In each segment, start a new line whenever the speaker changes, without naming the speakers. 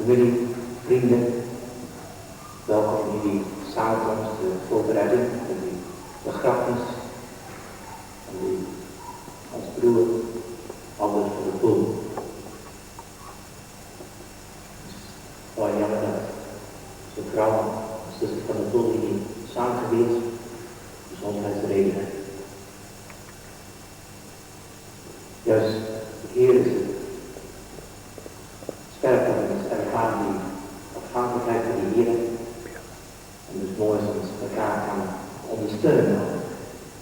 Familie, vrienden, welkom in die samenkomst, de voorbereiding en die begrafenis van die ons broer Albert van der Poel. Het is wel jammer dat zijn vrouw als zuster van der Poel die niet samengeweest, gezondheidsredenen. Juist hier is het sterk dat we eens ervaren die afhankelijkheid van die Heer. En dus mooi is ons elkaar kan ondersteunen.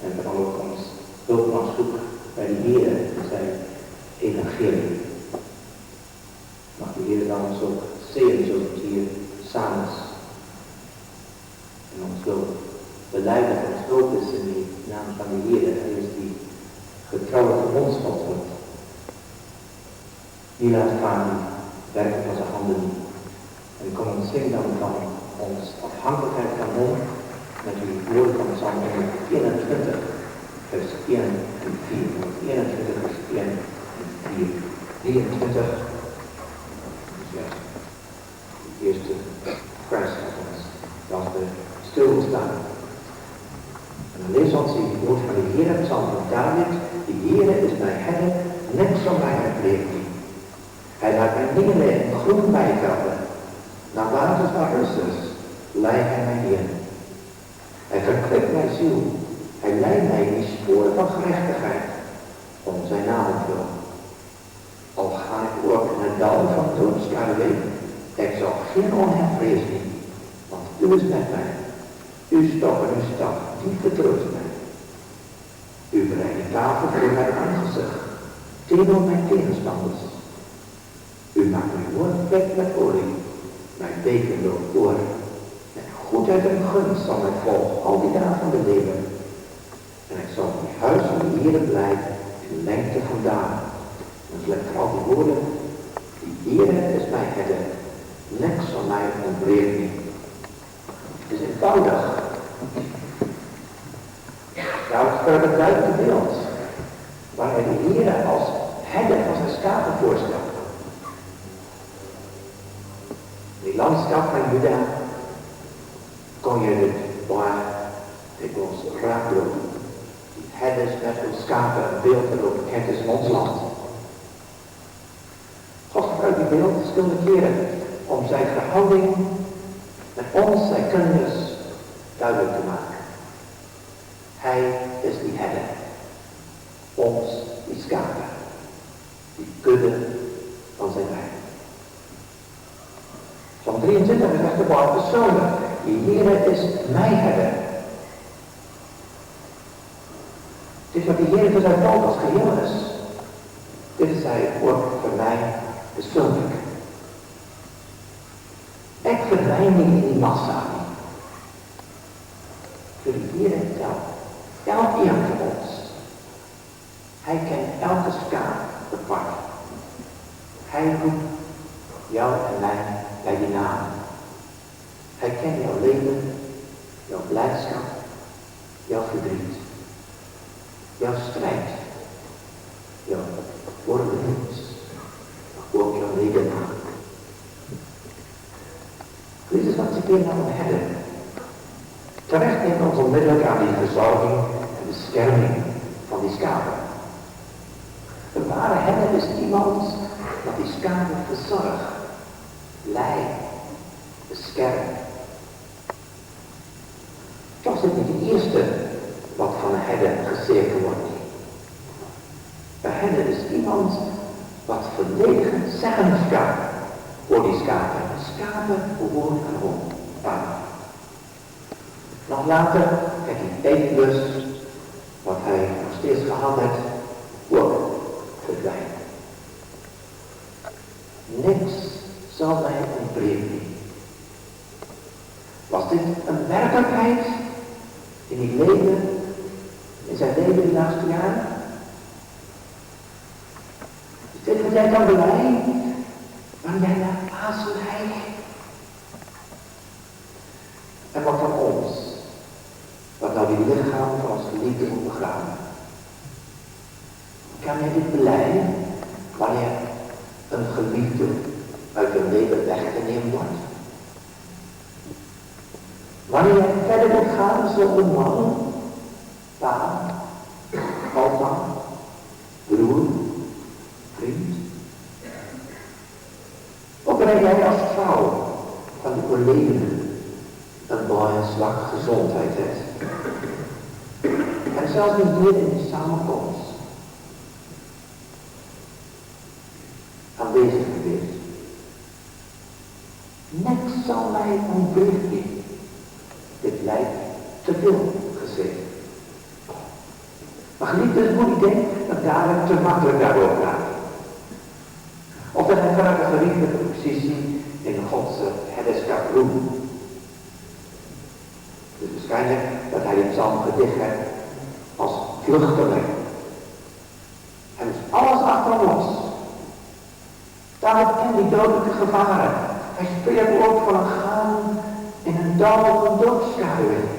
En dan ook ons hulp kan zoeken bij die Heer en zijn evangelie. Mag de Heer dan ons ook zegenen zoals het hier samen is. En ons wil beleiden dat ons hulp is in die naam van de Heer. Hij is die getrouwe verbondsgod. Die laat gaan werken van zijn handen. En kom ontzien dan van ons afhankelijkheid van hem met die woorden van Psalm 121, vers 1 en 4. 21, vers 1 en 4. 23. Dus ja, de eerste vers van ons. Dat we stilstaan. En dan lees ons in het woord van de Heer, Psalm van David. De Heer is mijn herder, net zo mij herpleegt. Hij laat mij neerleggen in groen weivelden. Naar waters van rusters leidt hij mij in. Hij verkwikt mijn ziel. Hij leidt mij in die sporen van gerechtigheid. Om zijn naam te doen. Al ga ik ook in het dal van doodschaduw. Ik zal geen onheil vrezen. Want u is met mij. Uw stok en uw staf, die vertroost mij. U bereidt een tafel voor mijn aangezicht. Tegen mijn tegenstanders. U maakt mijn woord wet met olie, mijn beker loopt door. Met goedheid en gunst zal mij volgen al die dagen van mijn leven. En ik zal in het huis van de Heer blijven in lengte van dagen. En let vooral die woorden, die Heer is mijn herder, niks zal mij ontbreken. Het is eenvoudig. Nou, het verduidelijkt beeld, waar hij de Heer als herder van zijn schapen voorstelt. Die landschap van Juda kon je het waar dikwijls raaklopen. Die herders met hun schapen een beeld erop, het is ons land. God gebruikt die beeld verschillende keren om zijn verhouding met ons, zijn kinders, duidelijk te maken. Hij is die herder. Ons, die schapen. Die kudde van zijn wijn. Psalm 23 is echt de woord persoonlijk. Die Heer is mijn herder. Het is wat die Heer voor zijn volk als geheel is. Dit is hij ook voor mij persoonlijk. Ik verdwijn niet in die massa. Voor die Heer telt. Elk een van ons. Hij kent elke schaap apart. Hij roept jou en mij bij die naam. Hij kent jouw leven, jouw blijdschap, jouw verdriet, jouw strijd, jouw voorbeeld, maar ook jouw nederlaag. Dit is wat ze keer naar een herder. Terecht neemt ons onmiddellijk aan die verzorging en bescherming van die schapen. Een ware herder is iemand dat die schapen verzorgt, leidt, beschermt. Toch is het niet het eerste wat van een herder gezegd wordt. Een herder is iemand wat verdedigend zeggenschap voor die schapen. Schapen behoren aan hem. Nog later krijgt hij eetlust, wat hij nog steeds gehad heeft, ook verdwijnen. Niks zal mij ontbreken. Was dit een werkelijkheid in die leven, in zijn leven die laatste jaren? Is dit wat jij kan beleiden, wanneer jij naar Pasen rijdt? En wat van ons, wat nou die lichaam van ons geliefde moet begraven? Kan jij dit beleiden, wanneer een geliefde uit je leven wegtrekt? Wanneer jij verder moet gaan zonder man, pa, opa, broer, vriend. Of breng jij als vrouw van de overledene een mooie zwakke gezondheid hebt. En zelfs niet meer in de samenkomst aanwezig geweest. Niks zal mij ontbreken. Dit lijkt te veel gezegd. Maar geliefdes, moet ik denken dat David te makkelijk daarover praat. Of dat hij vanuit een geriefelijke positie in Gods herderschap roept. Het is waarschijnlijk dat hij dit psalm gedicht heeft als vluchteling. En dus alles achter hem los. David kent die dodelijke gevaren. Hij spreekt ook van een gaan in een dal van doodschaduwen.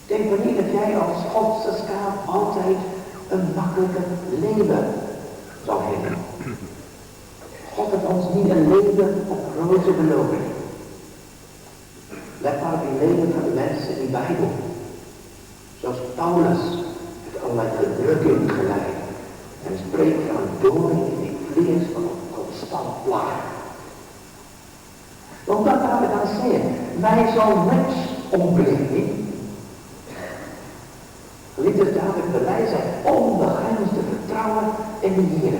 Denk maar niet dat jij als Godse schaap altijd een makkelijke leven zal hebben. God heeft ons niet een leven op roze beloven. Let maar op die leven van de mensen in de Bijbel. Zoals Paulus heeft allerlei verdrukking geleid. En spreekt van een doorn in die vlees van een constant plaag. Want dat gaan we dan zeggen. Mij zal niks ontbreken. Geliefdes, David bewijst zijn onbegrensde vertrouwen in de Heer.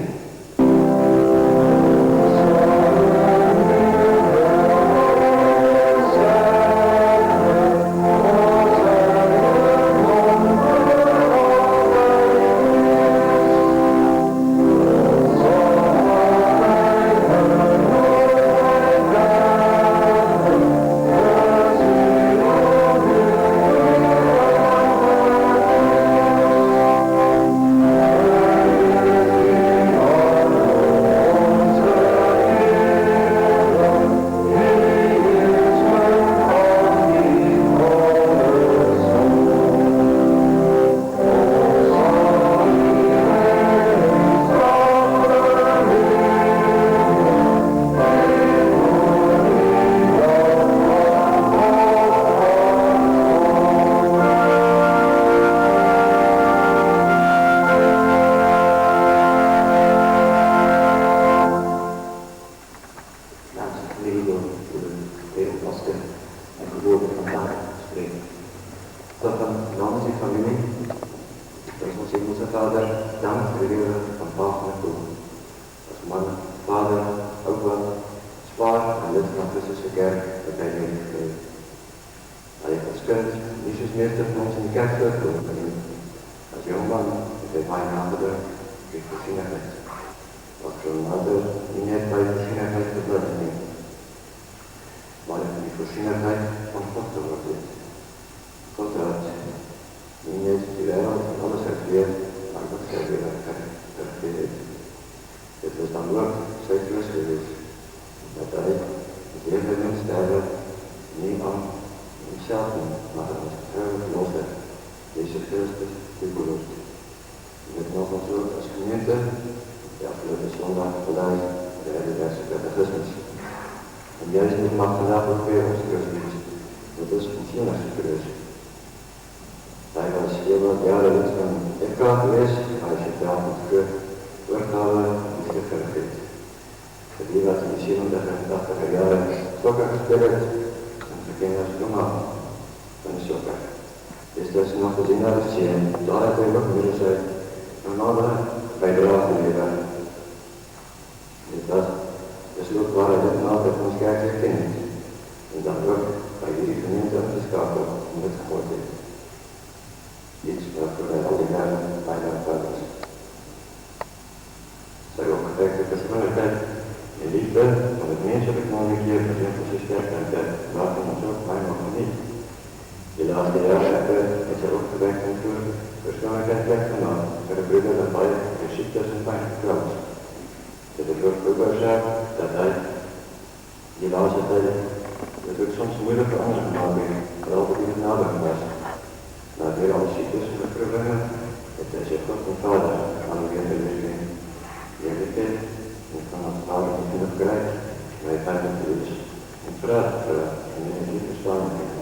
Vraag en energie verstaan.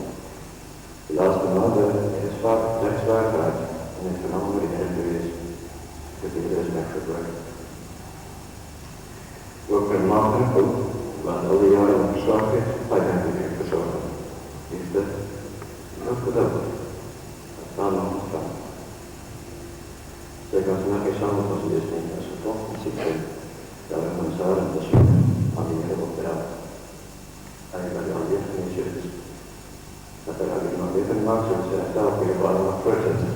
Ook mijn maat en ook, waar al die jaren op verslag is, bij mij heeft verzorgen. Is dat ook bedoeld? Dat staat nog niet van. Zeker als we naar geen samen was, is het niet als we toch niet zitten. Dat we gaan zouden, dat is aan die hele opdracht. En ik ben al die geneesjes. Dat er ook iemand weer van maakt, zoals hij zelf weer waar nog voortzetten.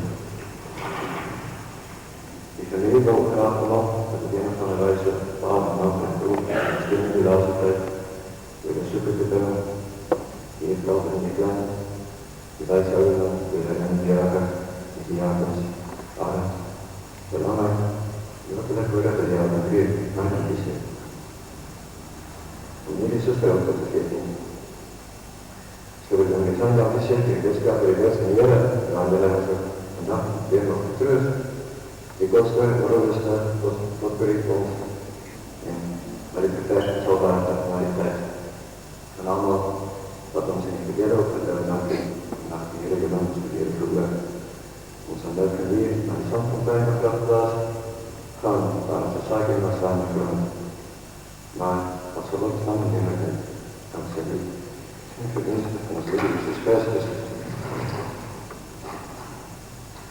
Die familie wil graag vanaf, dat het een van de wijze vader en ook en broer, en stimmen de laatste tijd, weer een zoeken te kunnen, die heeft altijd in de klein, die wijze ouderen, die zijn in de jaren, die jaren, arm, belangrijk, die ook lekker worden dat die jaren weer, maar dat is het. En hier is het veel tot de 14. Zodat we met z'n allen gezegd, ik wist dat we de beste jaren, maar we hebben vandaag weer nog terug. Ik was daar waarom is dat wat bericht ons en waar ik verteld zal daar naar die tijd. En allemaal wat ons in het begin ook naar de hele gemeente studeren vroeger. Ons aan dat manier naar de zandfontein op dat plaats gaan, waar onze zaken naar samen gaan. Maar als we ook samen nemen, dan zeg ik, het verdienste van ons leven is best.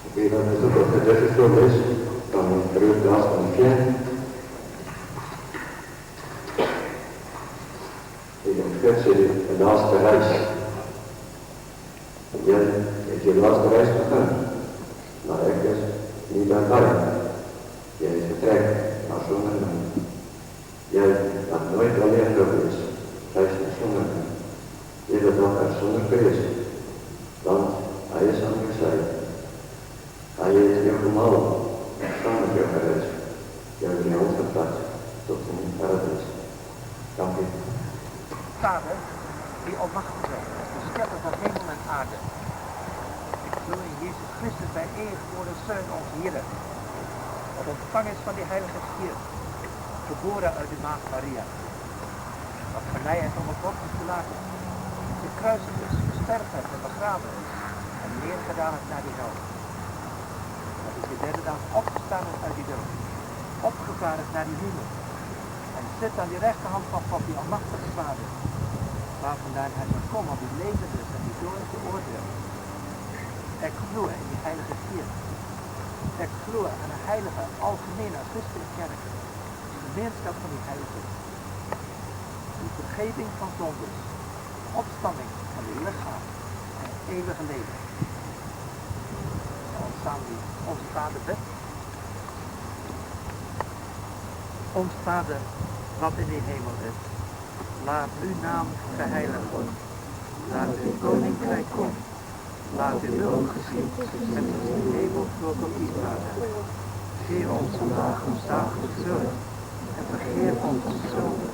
Ik weet dat het ook dat het zo is. Dan terug de as van de klein. Ik heb gezegd, de laatste reis. En jij heeft je laatste reis begonnen. Maar ergens niet aan bij. Jij is vertrekt naar zonder man. Jij had nooit alleen geweest. Reis naar zonder man. Je bent nog uit zonder geweest. Want hij is aan je zijde. Hij is helemaal. Samen met jou gereisd. Jij hebt in ons geplaatst tot in het paradijs. Dank u.
Vader, die almachtig bent, de schepper van hemel en aarde. Ik geloof in Jezus Christus bij eeuwig geboren Zoon, onze Heer. Wat ontvangen is van die heilige Geest, geboren uit de maagd Maria. Wat geleid heeft om het op is gelaten. Gekruisigd is, gesterfd heeft en begraven is. En neergedaan heeft naar die hel. De derde dag opgestaan is uit die dood, opgevaren is naar die hemel en zit aan die rechterhand van God, die almachtige Vader, waar vandaan hij zal komen om die levenden en die doden te oordelen. Ik geloof in die heilige Geest. Ik geloof aan de heilige, algemene, christelijke kerk, de gemeenschap van die heilige, de vergeving van zondes, opstanding van die lichaam en het eeuwige leven. Samen onze Vader bid. Ons Vader, wat in de hemel is, laat uw naam geheiligd worden. Laat uw koninkrijk komen. Laat uw wil geschieden, met ons in de hemel zoals op die aarde. Geef ons vandaag ons dagelijks brood en vergeef ons onze schulden.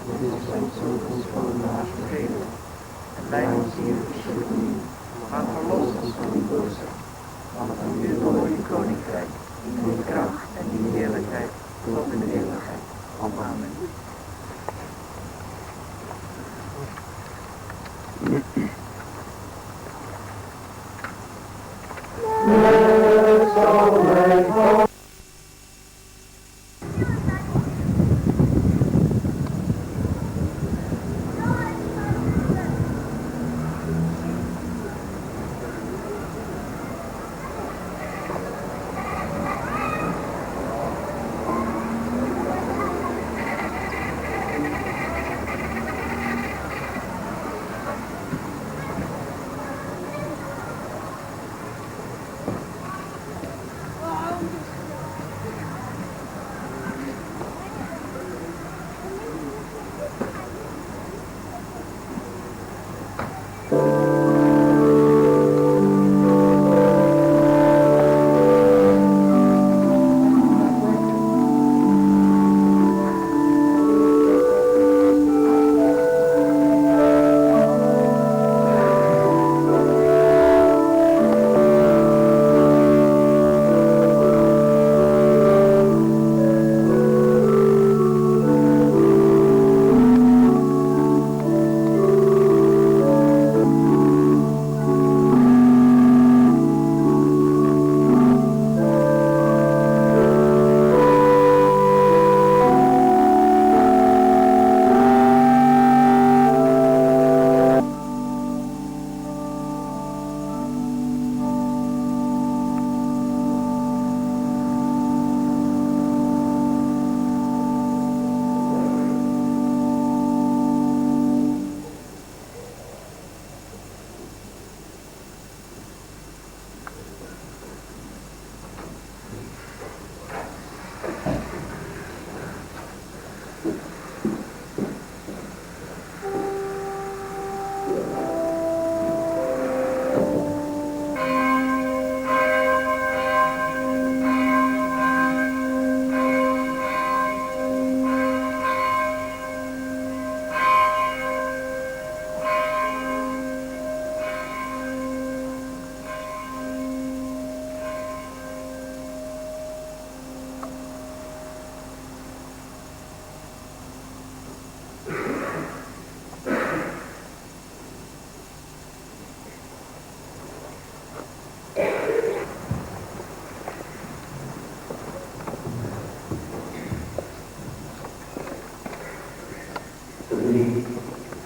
Dit is ons schuldenaars vergeven. En leid ons hier in verzoeking, maar verlos ons van die boze. Want van u behoort uw koninkrijk, die kracht en die heerlijkheid tot in de eeuwigheid. Amen.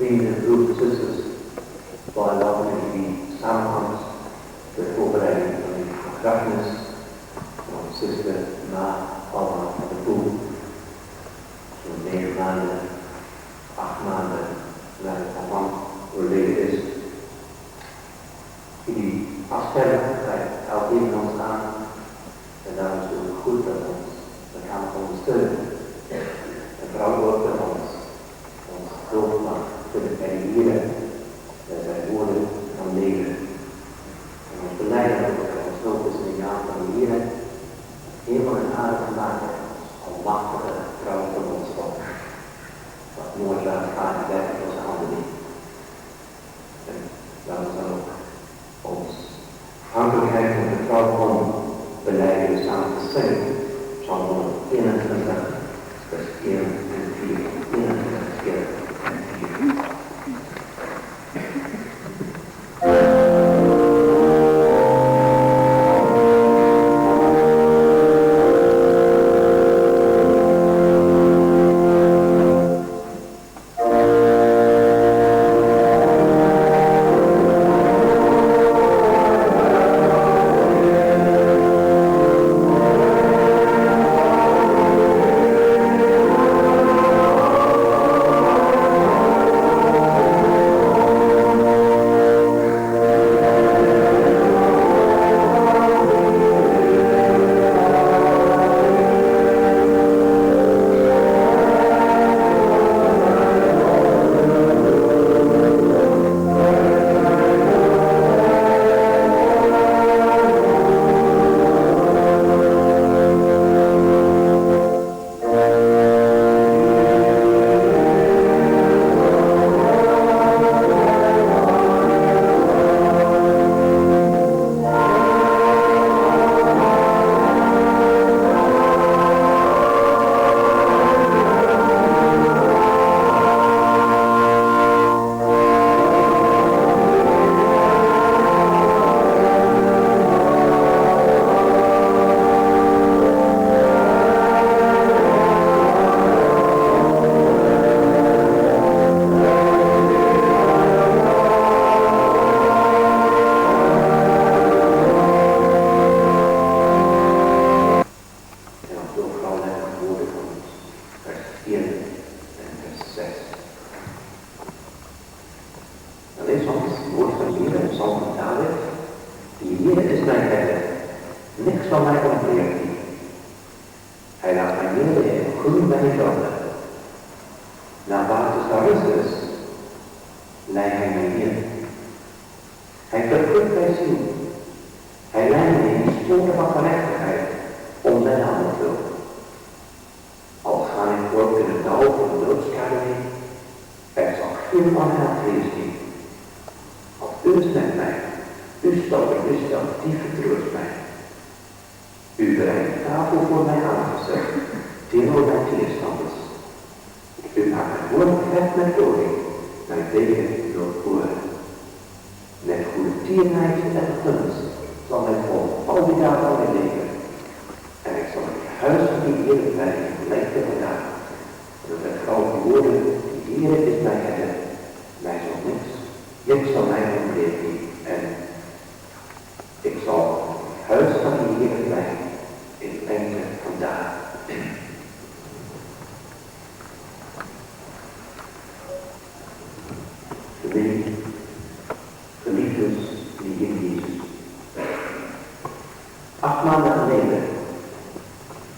Vrienden, broers en zusters, waar laten we die samenkomst, de voorbereiding van die begrafenis van zuster na Alma van de Poel. Zo'n 9 maanden, 8 maanden nadat haar man overleden is. Die afsterfelijkheid houdt tegen ons aan en daarom is het ook goed dat ons elkaar ondersteunen. En vooral wordt dat ons hulp mag kunnen reageren bij woorden van leven. En ons beleiden dat ons hulp is in de naam van de Heer, hemel en aarde gemaakt heeft, almachtige trouw van ons God. Wat nooit laat gaan en werkt in onze handen niet. En laten we dan ook ons afhankelijkheid en vertrouwen om beleiden samen te zingen. Psalm 121, vers 1 en 4. 21 keer.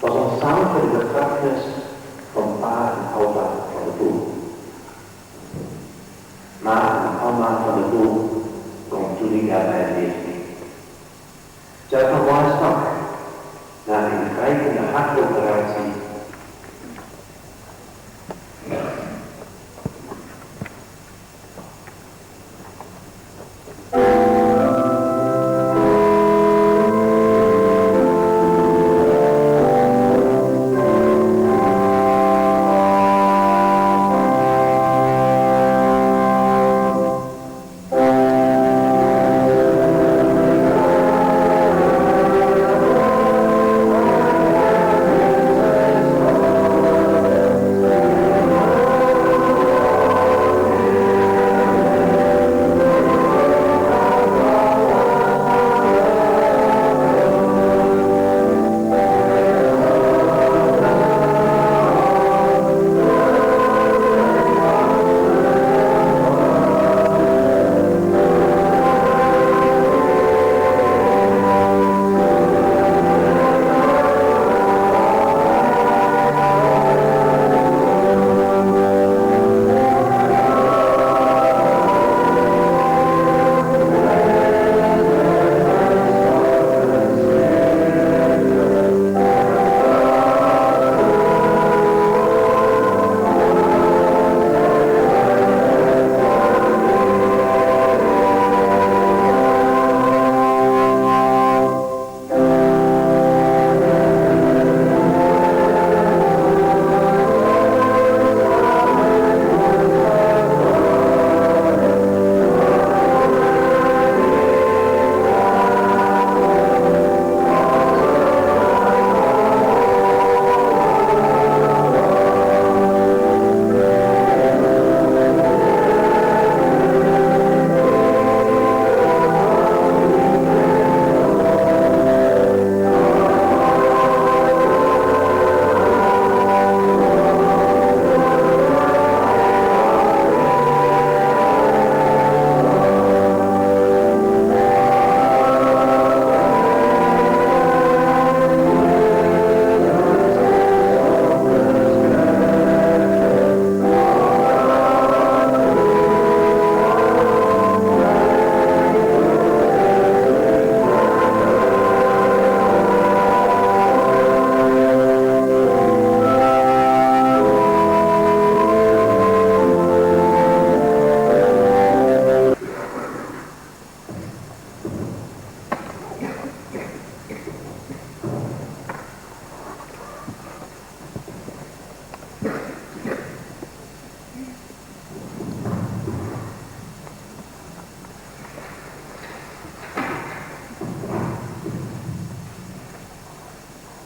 was ons samen voor de begrafenis van pa en opa
afmaak van het doel komt toen ik daarbij leefde. Zij van waar stap naar die begrijpende hartoperatie.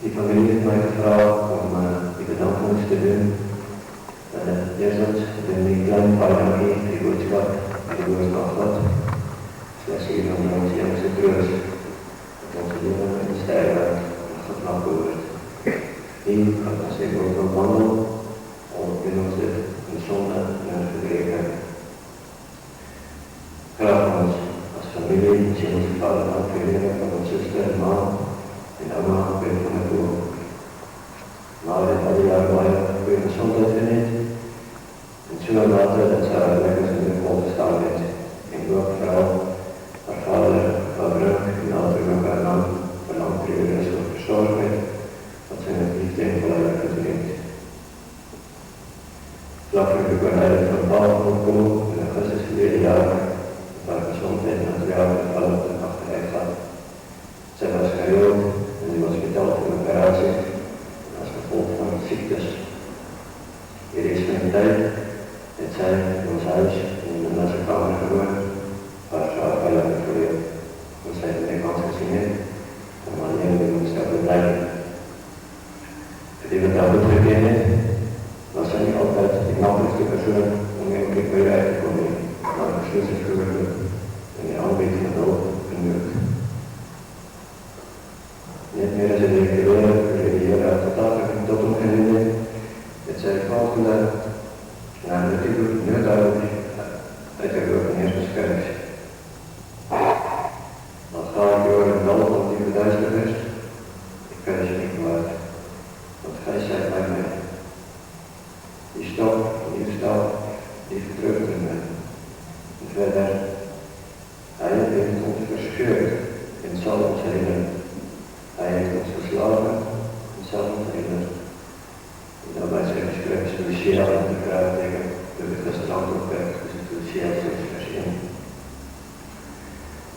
Die familie heeft mij gevraagd om die bedanking te doen. Eerst dat in die kleine parochie, die boodschap, die boodschap had. Slechts hier van onze jongste broers, dat onze jongen in de stijl getrokken wordt. Die gaat ons even over wandelen, om in onze zonde en verbreken. Graag ons als familie, zien onze vader en vrienden van onze zuster en man. En allemaal ben ik van het doel. Maar dit alle jaren lang kun je gezondheid vinden. En zo later dat zij lekker in de volgestaan is. En ook vrouw, haar vader, haar broer en later ook haar man voor lang periode zo verzorgd werd. Dat zijn het liefde en volledig verdrinkt. Vlak voor de konijnen van Paul opkomen in augustus verleden jaar. Dat haar gezondheid en materiaal gevallen op de achteruit gaat. Zij was geheeld en die was geteld voor een operatie als gevolg van ziektes. Hier is mijn tijd dat zij in ons huis in de naast kamer gewoon waar ze haar veilig verleerd. Want zij heeft mij kans gezien heeft om alleen in ons te blijven. Die we daar goed gekend heeft, was zij niet altijd de makkelijkste persoon om in een blik bij uit te komen. Maar beslissend geworden en de aanbieding van hulp genuurd. Niet meer als een reguliere uit de tafel tot omgezinde. Het zij het volgende naar de titel nu duidelijk uit de burgemeesterskerk. Dan ga ik door een dal van die verduisternis. Ik kan het niet waard, want gij zijt bij mij. Die stap, die stap, die vertrukt in mij. En verder. Hij heeft ons verscheurd en zal ons herinneren. Hij heeft ons verslagen en zal ons herinneren. En dan bij zijn geschreven speciaal in de kruid tegen de Testament opwekt, dus het speciaal 6 vers 1.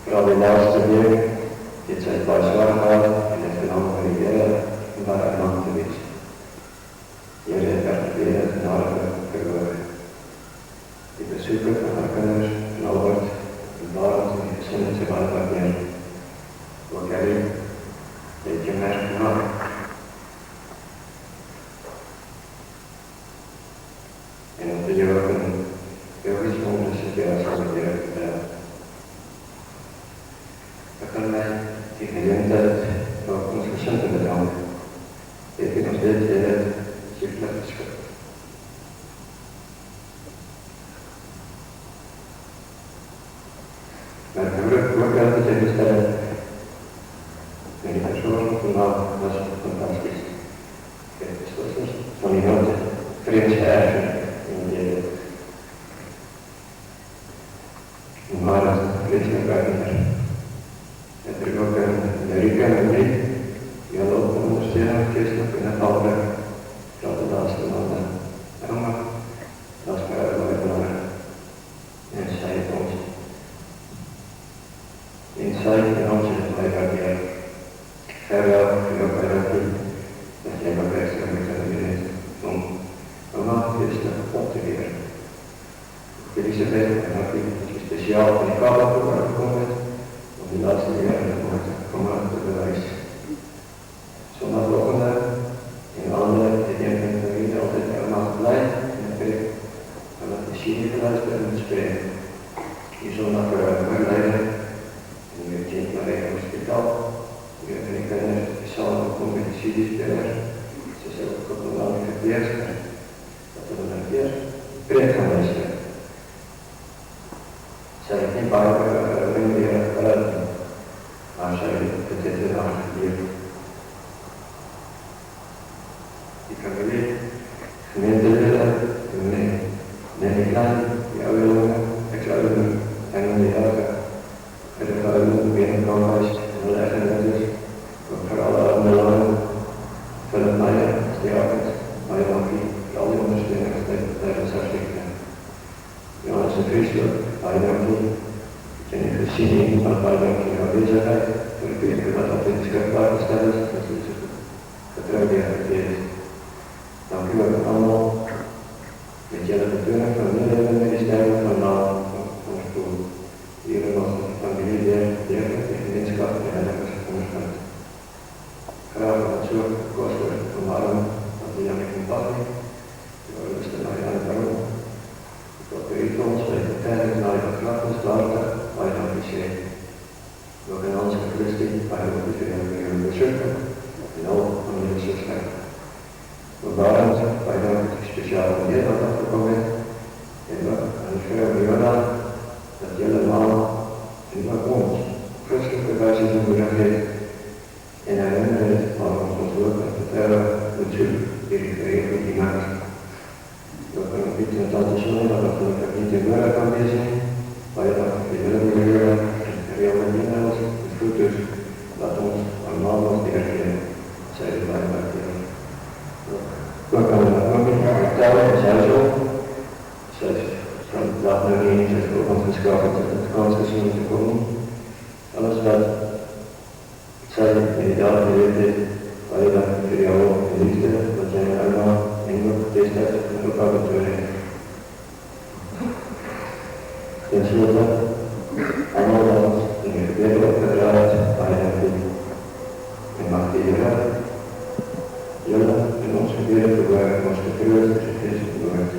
Vooral die laatste week, dit zijn bij zwaar gehad en het genomen van de Heer en waar hij man te wezen. De Heer werd weer het genade geworden. Die bezoeken van haar kinders en Albert en Barend en gezinnen zich uitwaarderen. Ook Gary, deed je merken na. En op de jeugd heel bijzonder serieus als ik hier vertel. Dan kunnen wij die gelegenheid voor ons gezin te bedanken. Dit is ons dit zich met geschut. Maar ik heb ook altijd even stellen. En die persoon vandaag was fantastisch. Kijk, dus dat is van die grote vreemdsherzen in de wereld. Maar dat is een buiten. En er is ook een Rika en een Riek. Die al ook ondersteunen christelijk in het alweer. Dat de laatste maanden. Maar dat is maar uit naar. En zij het ons. In zij en ons is het blijkbaar weer. Verwel, en ook bij dat niet. Dat jij maar best met de wereld. Om normaal christelijk op te leren. Elisabeth en Happy, dat je speciaal van die kabel gekomen bent. Om die laatste jaren te bewijzen. Zondagochtend en andere, die denken dat we niet altijd helemaal blij en ik weet dat de Chine geluisterd en moet spreken. Die zondag begeleiden en nu ging ik naar het hospitaal. En ik ben samen gekomen met de Chine-speler. Ze zijn ook op een land gekeerd. Dat we dan een keer preek gaan luisteren. Zij heeft niet bij me leren geluiden, maar zij heeft het in de aangegeven. Die familie, gemeenteleden, de klein, die oude jongen, ex-oude en de jaren, en de vuilen binnenkomen en de leggen netjes, ook voor alle belangen, Philip Meijer, die altijd, Meijer Magie, al die ondersteuners tijdens haar ziekte. Johannes en Friesland, Meijer Magie, en ik gezien in wat Meijer Magie aanwezigheid, toen ik weet dat dat in de schriftbaar gesteld is, dat is getrouwd geaccepteerd. Dank u wel allemaal. Met jullie natuurlijk van de ministerie van ons toe. Hier was de familie de gemeenschap en heiligers ondersteunt. Graag wat soort kosten omarmen als de Jannik en Patrie. Die worden dus naar je aan het bouwen. Ik wil voor ons bij de tijdens naar je grafens later bij de officier. Door een Hans en Christie bij de officier weer bezoeken. En al van de zuster. We waren bij de speciale manier dat afgekomen is. En we schrijven Jona dat jullie allemaal in wat ons christelijke wijze van bedankt heeft. En herinneren het van ons woord en vertellen natuurlijk die geregeld die maakt. We kunnen niet met tante zonen dat we gelukkig niet in werk aanwezig zijn. Maar je dat die willen leren en reëel met die Nederlands is goed dus. Laat ons allemaal nog die herkennen. Zij de blijkbaar keren. We kunnen dat ook niet vertellen en zij zo. Zij laat nu niet, zij is ook ons geschapen tot het kans gezien te komen. Alles wat zij in die dagen geleerd heeft, waar je dan voor jou en liefde, wat jij allemaal en ook deze tijd en ook al betreuren heeft. Ten slotte, allemaal dat in je gebeden opgedraaid, waar je dan vindt. En mag die Heer jullie en ons gebeden verwerken als getreurd en Christus wordt.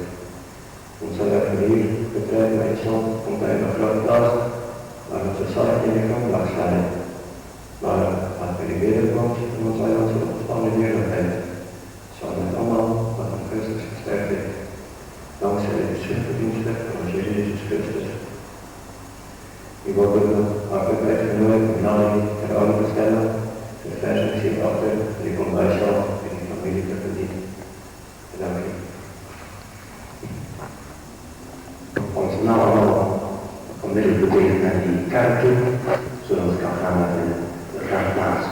Ons leven hier betreft met zand komt hij een grote plaats, waar onze zaak in de gang mag zijn. Maar als we die wederkomst van ons eilandse ontspannen heerlijkheid, zal het allemaal wat van Christus gesterkt heeft, dankzij de superdiensten van onze Jezus Christus. Die worden hartelijk uitgenodigd om nadenken ter oude te stellen, de versen zich achter, die komt bij zelf en die familie te verdienen. Dank u. Ons naam
onmiddellijk meteen naar die kerk toe, zodat het kan gaan naar de begraafplaats.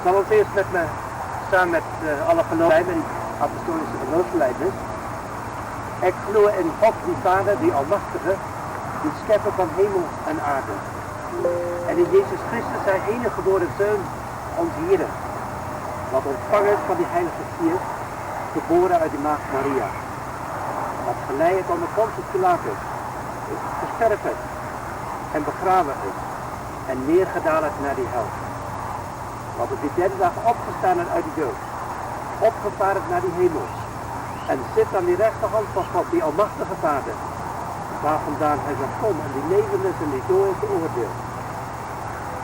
Ik zal ons eerst samen met alle geloofsleiders, apostolische geloofsleiders, Ik geloof in God die Vader, die Almachtige, die schepper van hemel en aarde. En in Jezus Christus zijn enige geboren Zoon, ons Heer, wat ontvangen van die Heilige Geest, geboren uit de Maagd Maria. Wat geleid onder Pontius Pilatus, gesterven en begraven is en neergedaald naar die hel. Wat op die derde dag opgestaan is uit die dood, opgevaren naar die hemel en zit aan die rechterhand van God, die Almachtige Vader, waar vandaan hij zal komen en die levenden en die doden beoordeelt.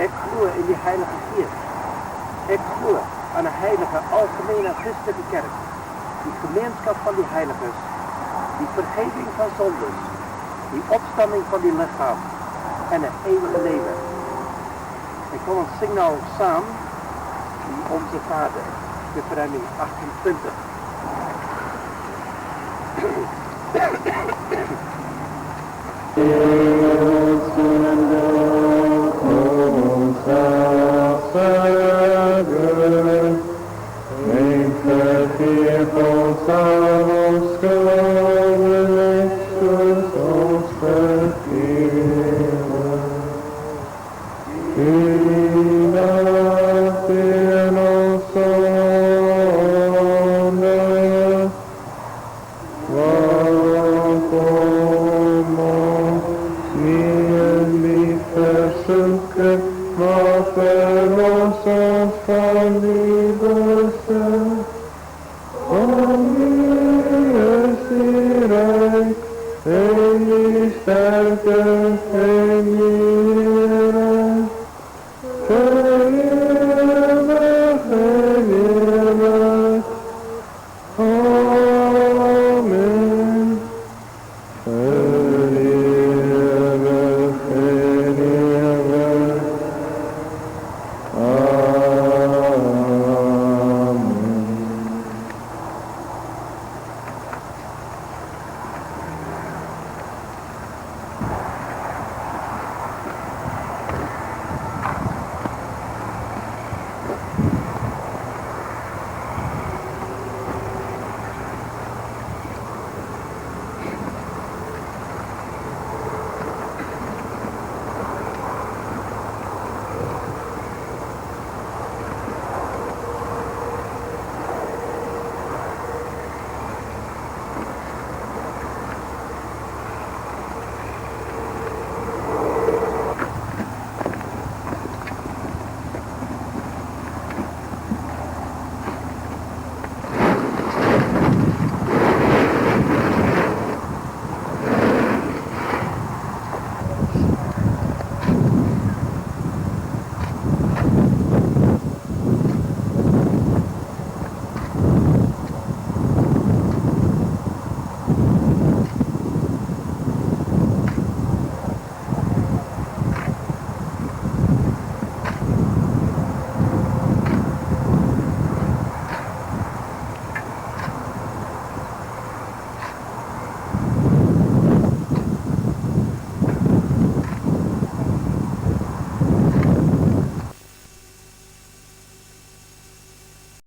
Ik geloof in die Heilige Geest. Ik geloof aan een heilige, algemene christelijke kerk, die gemeenschap van die heiligen, die vergeving van zondes, die opstanding van die lichaam en het eeuwige leven. En kom ons zing nou samen, die Onze Vader, de verruiming 28.
Vergeef ons